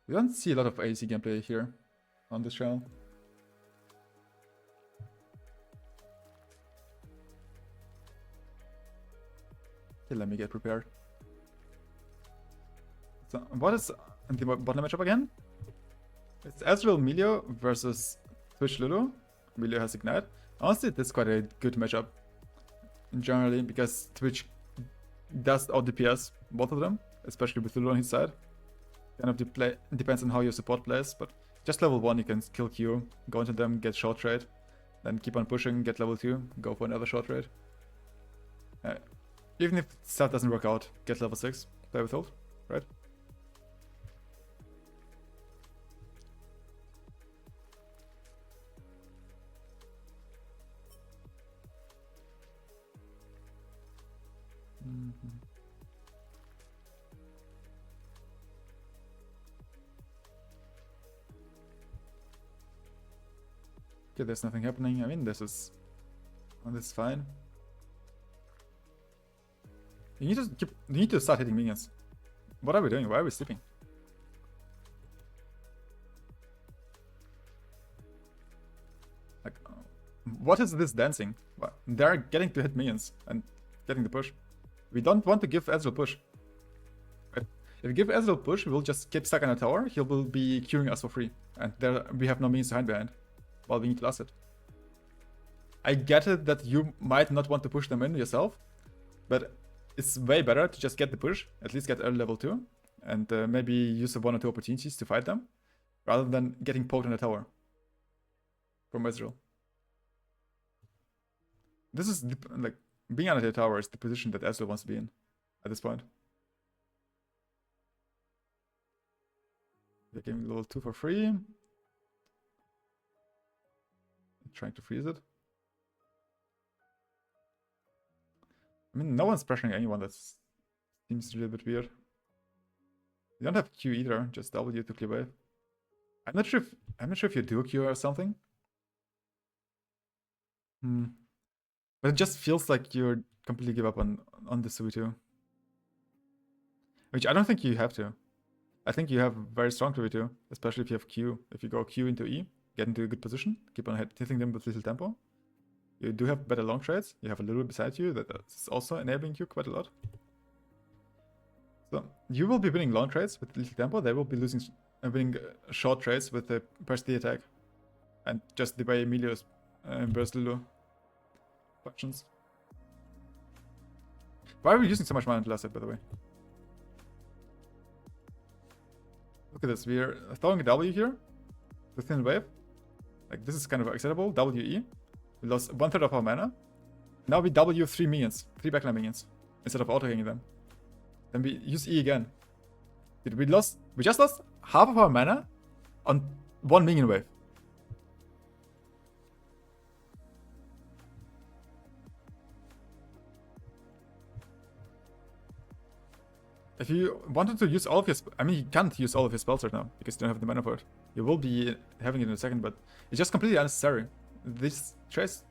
We don't see a lot of AC gameplay here on this channel. Okay, let me get prepared. So, what is the bottom matchup again? It's Ezreal Melio versus Twitch Lulu. Melio has Ignite. Honestly, this is quite a good matchup generally because Twitch does out DPS both of them, especially with Lulu on his side. Kind of depends on how your support plays, but just level 1 you can kill Q, go into them, get short trade, then keep on pushing, get level 2, go for another short trade. Even if stuff doesn't work out, get level 6, play with ult, right? Okay, there's nothing happening. I mean, this is fine. You need to start hitting minions. What are we doing? Why are we sleeping? Like, what is this dancing? They're getting to hit minions and getting the push. We don't want to give Ezreal push. Right? If we give Ezreal push, we will just keep stuck on a tower. He will be queuing us for free, and there we have no means to hide behind. Well, we need to last it. I get it that you might not want to push them in yourself, but it's way better to just get the push, at least get early level 2, and maybe use 1 or 2 opportunities to fight them, rather than getting poked on the tower from Ezreal. This is, like, being on the tower is the position that Ezreal wants to be in at this point. They're getting level 2 for free. Trying to freeze it. I mean, no one's pressuring anyone. That seems a little bit weird. You don't have Q either. Just W to clear wave. I'm not sure if you do Q or something. But it just feels like you're completely give up on the Suitu. Which I don't think you have to. I think you have very strong Suitu, especially if you have Q. If you go Q into E, get into a good position, keep on hitting them with little tempo. You do have better long trades. You have a little beside you that's also enabling you quite a lot. So you will be winning long trades with little tempo. They will be winning short trades with the press the attack, and just the way Emilio's burst Lulu functions. Why are we using so much mana to last it, by the way? Look at this. We are throwing a W here within wave. Like, this is kind of acceptable. WE. We lost 1/3 of our mana. Now we W 3 minions, 3 backline minions, instead of auto-hitting them. Then we use E again. We just lost half of our mana on 1 minion wave. If you wanted to use all of your... I mean, you can't use all of your spells right now, because you don't have the mana for it. You will be having it in a second, but it's just completely unnecessary. These trades,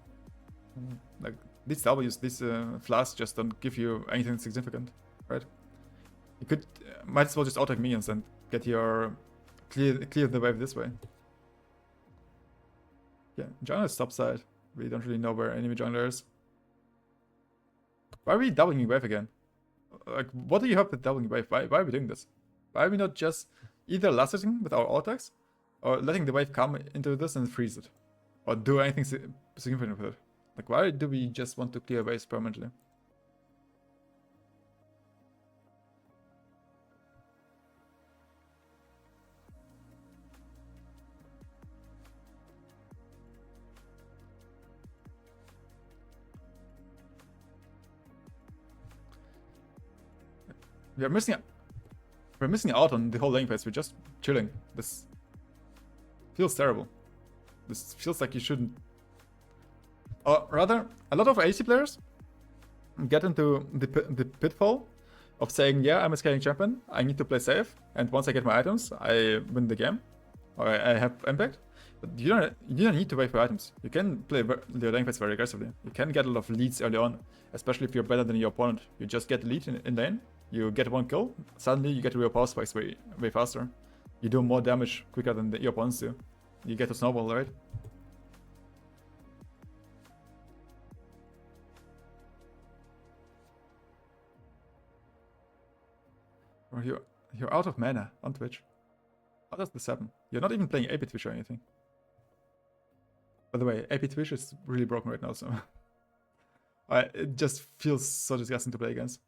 like, these W's, these flasks just don't give you anything significant, right? You could, might as well just auto minions and get your... clear the wave this way. Yeah, jungle is top side. We don't really know where enemy jungler is. Why are we doubling wave again? Like, what do you have with doubling wave? Why are we doing this? Why are we not just either lasting with our auto-attacks, or letting the wave come into this and freeze it? Or do anything significant with it? Like, why do we just want to clear waves permanently? We're missing out on the whole lane phase. We're just chilling. This feels terrible. This feels like you shouldn't. Or rather, a lot of AC players get into the pitfall of saying, yeah, I'm a scaling champion, I need to play safe, and once I get my items, I win the game, or I have impact. But you don't need to wait for items. You can play the lane phase very aggressively. You can get a lot of leads early on, especially if you're better than your opponent. You just get the lead in lane, you get 1 kill, suddenly you get real power spikes way faster. You do more damage quicker than your opponents do. You get to snowball, right? Or you're out of mana on Twitch. How does this happen? You're not even playing AP Twitch or anything. By the way, AP Twitch is really broken right now, so it just feels so disgusting to play against.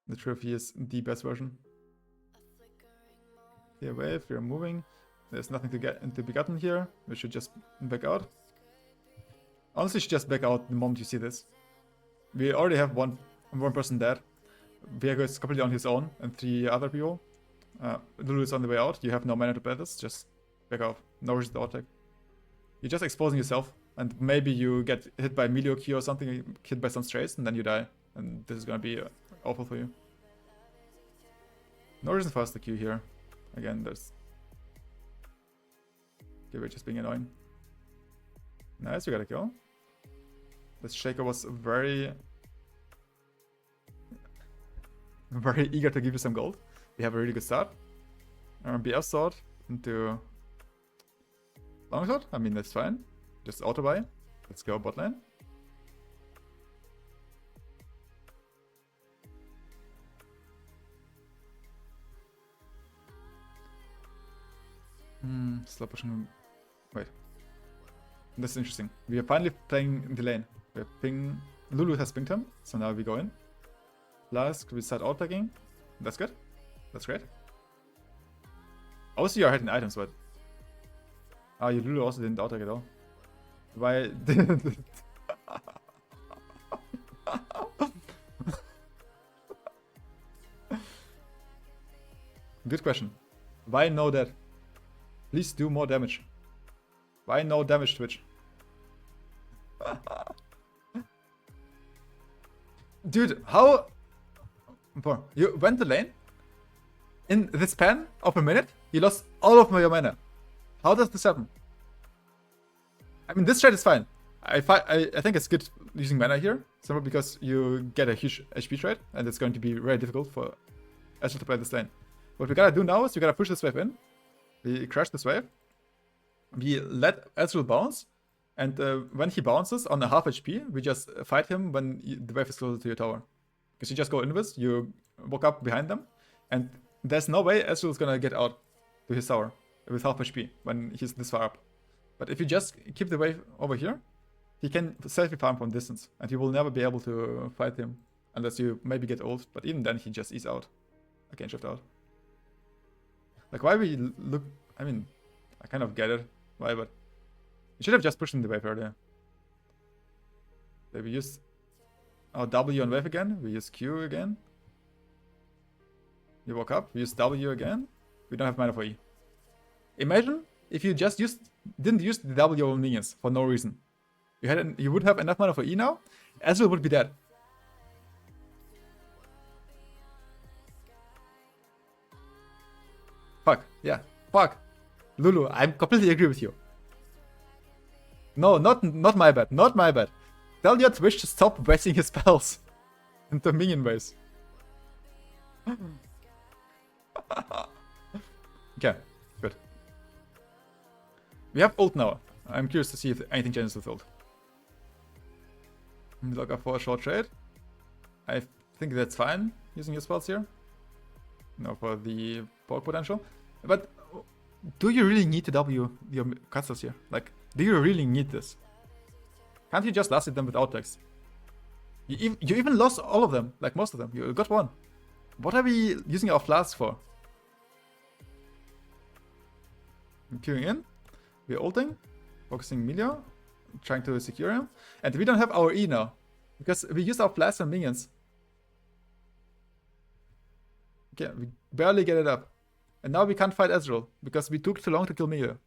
The trophy is the best version. Here, wave, we're moving. There's nothing to be gotten here. We should just back out. Honestly, should just back out the moment you see this. We already have one person dead. Viego is completely on his own, and 3 other people. Lulu is on the way out. You have no mana to play this. Just back off. No reason to attack. You're just exposing yourself, and maybe you get hit by Melio Q or something, hit by some strays, and then you die. And this is gonna be awful for you. No reason for us to Q here. Again, there's... Okay, we're just being annoying. Nice, we got a kill. This Shaker was very eager to give you some gold. We have a really good start. BF sword into long shot. I mean, that's fine. Just auto buy. Let's go bot lane. Slow pushing. Wait. This is interesting. We are finally playing the lane. We're ping. Lulu has pinged him, so now we go in. Last, we start outpacking. That's good. That's great. Also, you are hitting items, but... Ah, you Lulu also didn't outtack at all. Why didn't... Good question. Why no that? Please do more damage. Why no damage, Twitch? Dude, how... Bro, you went the lane? In the span of a minute, you lost all of your mana. How does this happen? I mean, this trade is fine. I think it's good using mana here, simply because you get a huge HP trade, and it's going to be very difficult for Ezreal to play this lane. What we gotta do now is we gotta push this wave in. We crash this wave. We let Ezreal bounce, and when he bounces on a half HP, we just fight him when the wave is closer to your tower. Because you just go invis, you walk up behind them, and there's no way Ezreal is gonna get out to his tower with half HP when he's this far up. But if you just keep the wave over here, he can safely farm from distance, and you will never be able to fight him unless you maybe get ult. But even then, he just eats out. I can shift out. Like, why we look... I mean, I kind of get it. Why, but... You should have just pushed in the wave earlier. Okay, we use our W on wave again. We use Q again. You walk up. We use W again. We don't have mana for E. Imagine if you just didn't use the W on minions for no reason. You would have enough mana for E now. Ezreal would be dead. Fuck. Yeah. Fuck. Lulu, I completely agree with you. No, not my bad. Not my bad. Tell your Twitch to stop wasting his spells into minion base. Okay, good. We have ult now. I'm curious to see if anything changes with ult. Log up for a short trade. I think that's fine, using your spells here. No, for the poke potential. But do you really need to W your castles here? Like, do you really need this? Can't you just last hit them without text? You even lost all of them, like most of them. You got one. What are we using our flasks for? I'm queuing in. We're ulting. Focusing Melio. Trying to secure him. And we don't have our E now. Because we used our flasks on minions. Okay, we barely get it up. And now we can't fight Ezreal. Because we took too long to kill Melio.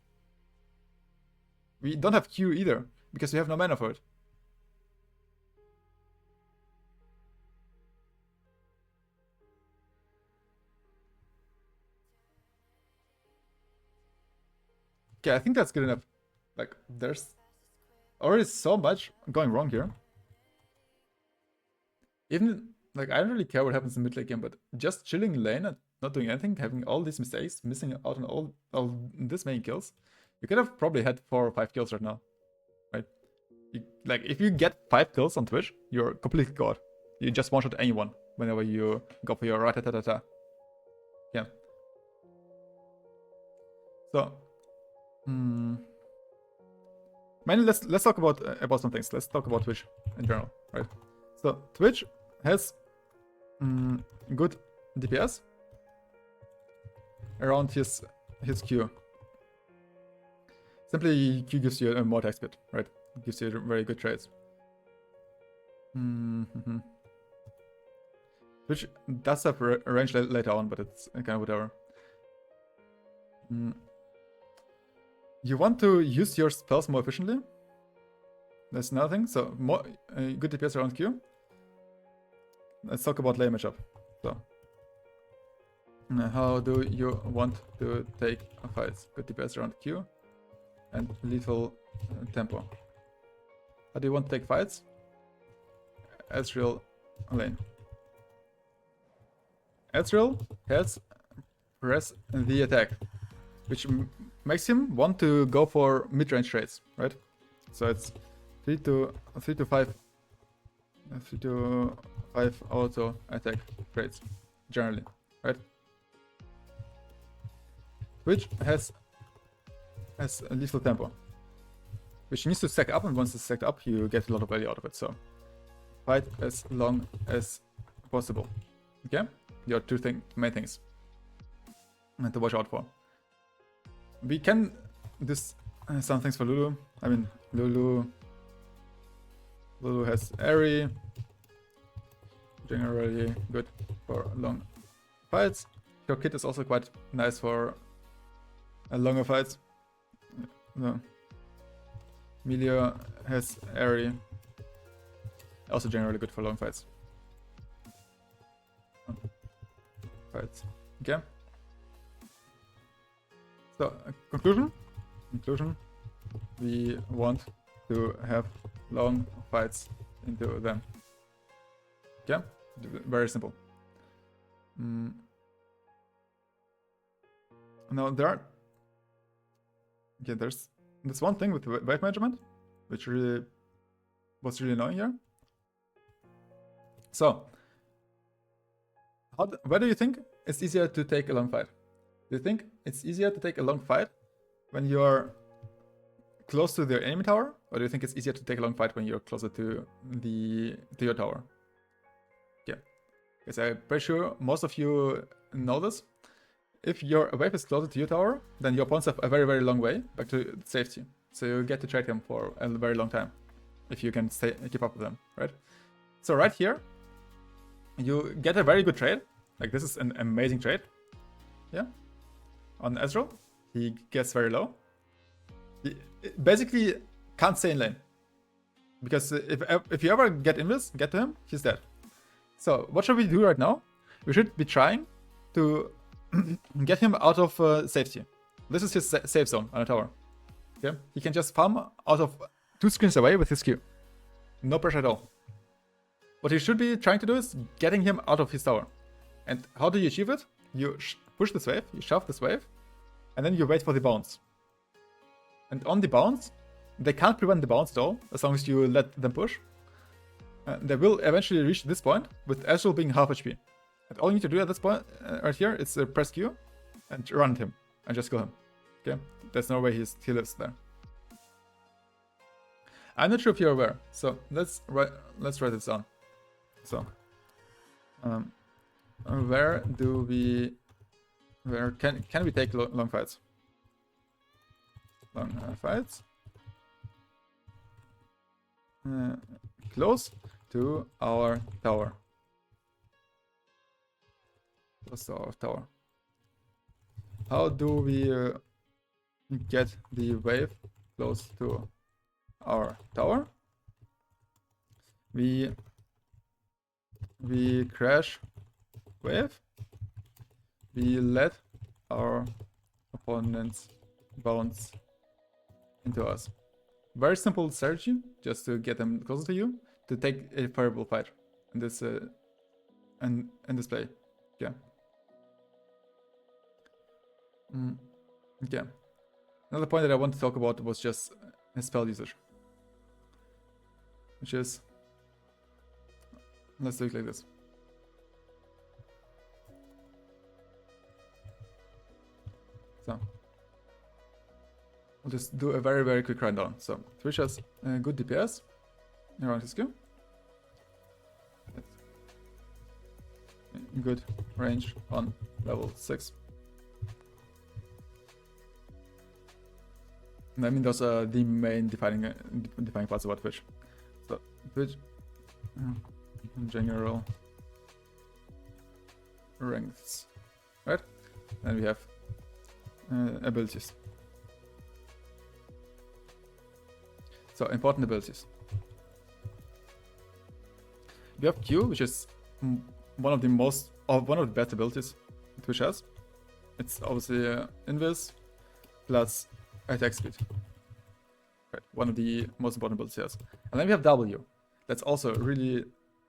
We don't have Q either. Because we have no mana for it. Okay, I think that's good enough. Like, there's already so much going wrong here. Even, like, I don't really care what happens in mid lane game, but just chilling lane and not doing anything, having all these mistakes, missing out on all this many kills, you could have probably had 4 or 5 kills right now, right? Like, if you get 5 kills on Twitch, you're completely god. You just one-shot anyone whenever you go for your ratatatata. Yeah. So, mainly let's talk about some things. Let's talk about Twitch in general, right? So Twitch has good DPS around his Q. Simply, Q gives you a more attack speed, right? It gives you very good trades. Which does have a range later on, but it's kind of whatever. You want to use your spells more efficiently. That's another thing. So more good DPS around Q. Let's talk about lane matchup. So how do you want to take fights? Good DPS around Q and lethal tempo. How do you want to take fights? Ezreal lane. Ezreal has press the attack, which makes him want to go for mid-range trades, right? So it's 3 to 5 auto attack trades generally, right? Which has a lethal tempo, which needs to stack up, and once it's stacked up, you get a lot of value out of it. So fight as long as possible. Okay, your two main things to watch out for. We can do some things for Lulu. I mean, Lulu has Airy, generally good for long fights. Your kit is also quite nice for longer fights. No. Melia has Airy, also generally good for long fights. Okay. So, conclusion, we want to have long fights into them. Yeah, very simple. Now there's this one thing with wave management, which was really annoying here. So, where do you think it's easier to take a long fight? Do you think it's easier to take a long fight when you're close to the enemy tower, or do you think it's easier to take a long fight when you're closer to your tower? Yeah, because I'm pretty sure most of you know this. If your wave is closer to your tower, then your opponents have a very, very long way back to safety. So you get to trade him for a very long time, if you can keep up with them, right? So right here, you get a very good trade. Like, this is an amazing trade. Yeah. On Ezreal, he gets very low. He basically can't stay in lane, because if you ever get invis, get to him, he's dead. So what should we do right now? We should be trying to get him out of safety. This is his safe zone on a tower. Okay, he can just farm out of 2 screens away with his Q. No pressure at all. What you should be trying to do is getting him out of his tower. And how do you achieve it? You push this wave, you shove this wave, and then you wait for the bounce. And on the bounce, they can't prevent the bounce at all, as long as you let them push. They will eventually reach this point, with Ezreal being half HP. And all you need to do at this point, right here, is press Q, and run at him, and just kill him. Okay? There's no way he lives there. I'm not sure if you're aware, so let's write this down. So, where can we take long fights? Long fights. Close to our tower. Close to our tower. How do we get the wave close to our tower? We crash wave. We let our opponents bounce into us. Very simple strategy, just to get them closer to you, to take a favorable fight in this play. Yeah. Okay. Another point that I want to talk about was just his spell usage. Which is... Let's do it like this. So... We'll just do a very, very quick rundown. So, Twitch has good DPS around his Q. Good range on level 6. And I mean, those are the main defining parts about Twitch. So, Twitch, in general, ranks, right? And we have abilities. So, important abilities. We have Q, which is one of the best abilities Twitch has. It's obviously invis plus attack speed. Right, one of the most important abilities he has. And then we have W. That's also really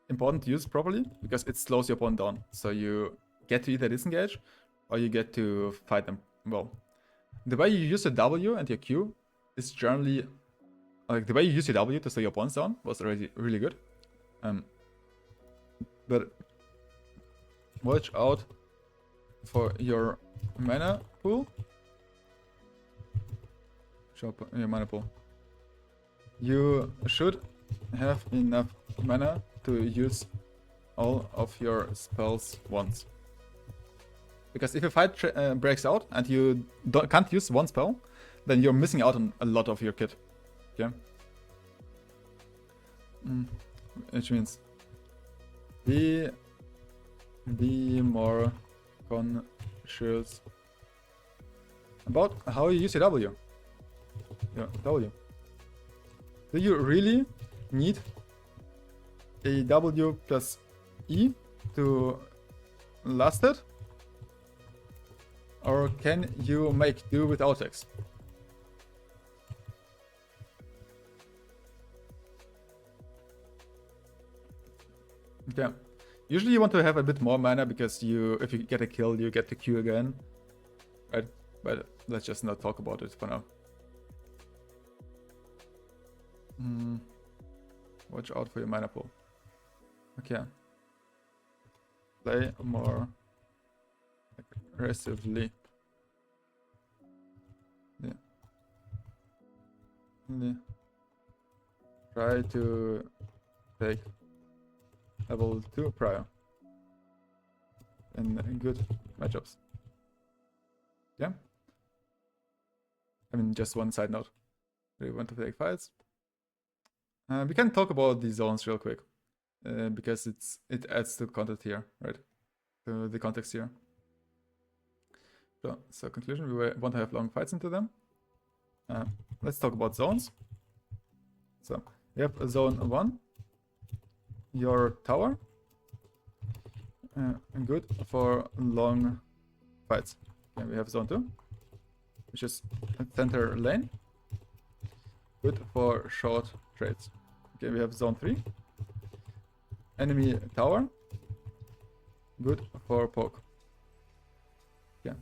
important to use properly because it slows your opponent down. So you get to either disengage or you get to fight them well. The way you use your W and your Q is generally like the way you use your W to slow your opponents down was already really good. But watch out for your mana pool. Show your mana pool. You should have enough mana to use all of your spells once. Because if a fight breaks out and you can't use one spell, then you're missing out on a lot of your kit. Okay? Which means be more conscious about how you use your W. Yeah, W. Do you really need a W plus E to last it? Or can you make do without X? Okay. Usually you want to have a bit more mana because if you get a kill, you get to Q again. Right? But let's just not talk about it for now. Watch out for your mana pool. Okay. Play more aggressively. Yeah. Try to take level 2 prior in good matchups. Yeah? I mean, just one side note. We want to take fights. We can talk about the zones real quick. Because it adds to content here, right? To the context here. So conclusion, we want to have long fights into them. Let's talk about zones. So we have zone 1. Your tower. Good for long fights. Okay, we have zone 2, which is center lane. Good for short trades. Okay, we have zone 3. Enemy tower. Good for poke. Yeah.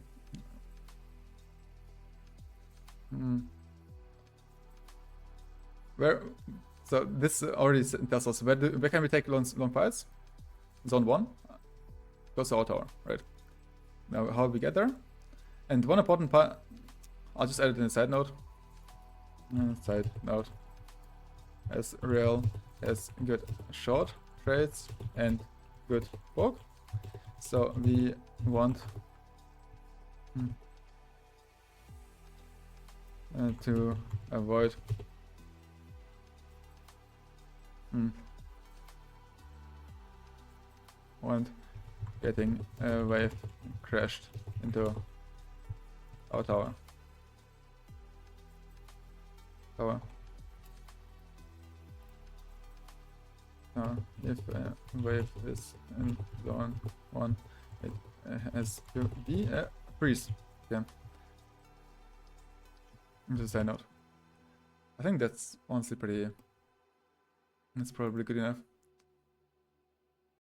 So this already tells us where can we take long fights? Zone 1. Close to our tower, right? Now how we get there? And one important part, I'll just add it in a side note. Side note. As real as good short trades and good poke. So we want to avoid getting a wave crashed into our tower. If a wave is in zone 1, it has to be a freeze. Okay. Just a side note. I think that's honestly that's probably good enough.